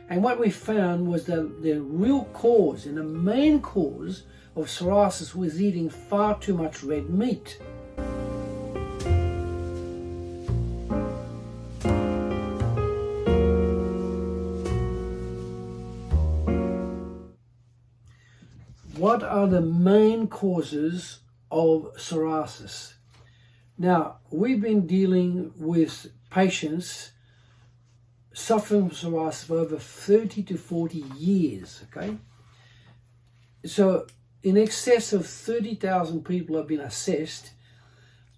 And what we found was that the real cause and the main cause of psoriasis was eating far too much red meat. What are the main causes of psoriasis? Now, we've been dealing with patients suffering from psoriasis for over 30 to 40 years, okay? So, in excess of 30,000 people have been assessed,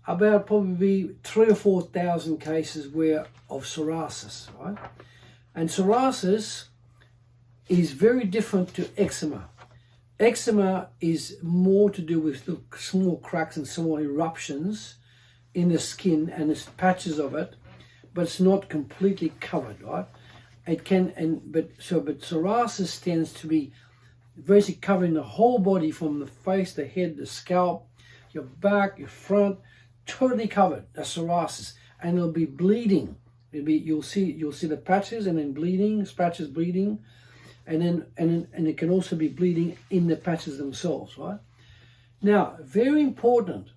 about probably 3,000 or 4,000 cases were of psoriasis, right? And psoriasis is very different to eczema. Eczema is more to do with the small cracks and small eruptions in the skin, and there's patches of it, but it's not completely covered, right? It can, but psoriasis tends to be basically covering the whole body, from the face, the head, the scalp, your back, your front, totally covered. That's psoriasis, and it'll be bleeding. You'll see the patches, and then bleeding, patches bleeding. And it can also be bleeding in the patches themselves, right? Now, very important,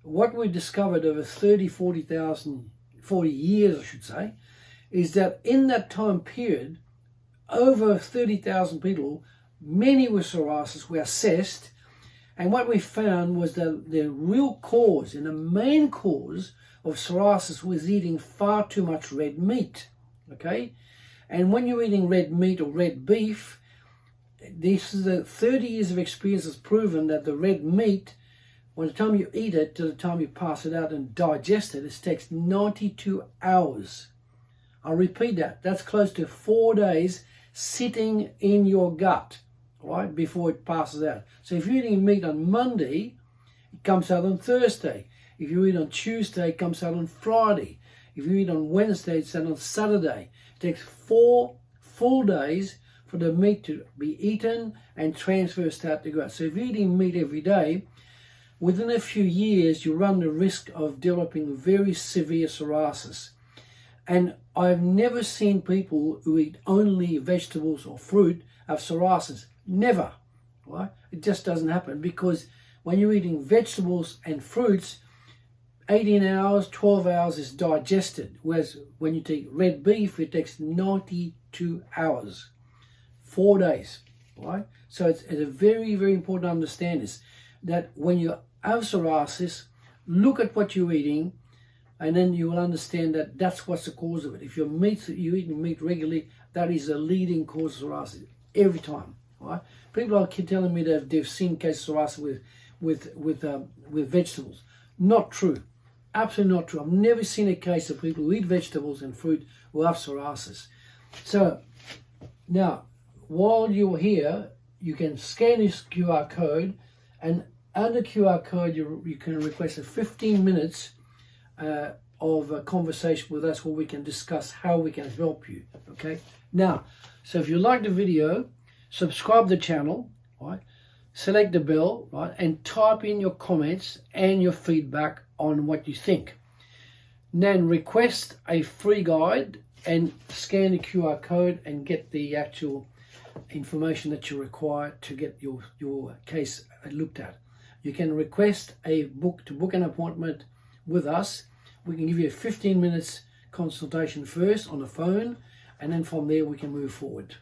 what we discovered over 40 years, I should say, is that in that time period, over 30,000 people, many with psoriasis, were assessed. And what we found was that the real cause and the main cause of psoriasis was eating far too much red meat, okay? And when you're eating red meat or red beef, this is the 30 years of experience has proven that the red meat, by the time you eat it to the time you pass it out and digest it, it takes 92 hours. I'll repeat that. That's close to 4 days sitting in your gut, right, before it passes out. So if you're eating meat on Monday, it comes out on Thursday. If you eat on Tuesday, it comes out on Friday. If you eat on Wednesday, it's out on Saturday. It takes 4 full days for the meat to be eaten and transfer start to go out. So if you're eating meat every day, within a few years, you run the risk of developing very severe psoriasis. And I've never seen people who eat only vegetables or fruit have psoriasis. Never, right? It just doesn't happen, because when you're eating vegetables and fruits, 18 hours, 12 hours is digested. Whereas when you take red beef, it takes 92 hours, 4 days, right? So it's a very, very important to understand this, that when you have psoriasis, look at what you're eating, and then you will understand that that's what's the cause of it. If you're eating meat regularly, that is a leading cause of psoriasis every time, right? People are telling me that they've seen cases of psoriasis with vegetables. Not true. Absolutely not true. I've never seen a case of people who eat vegetables and fruit who have psoriasis. So now, while you're here, you can scan this QR code, and under QR code you can request a 15 minutes of a conversation with us where we can discuss how we can help you. Okay. Now, so if you like the video, subscribe to the channel, right? Select the bell, right, and type in your comments and your feedback on what you think. Then request a free guide and scan the QR code and get the actual information that you require to get your case looked at. You can request to book an appointment with us. We can give you a 15 minutes consultation first on the phone, and then from there we can move forward.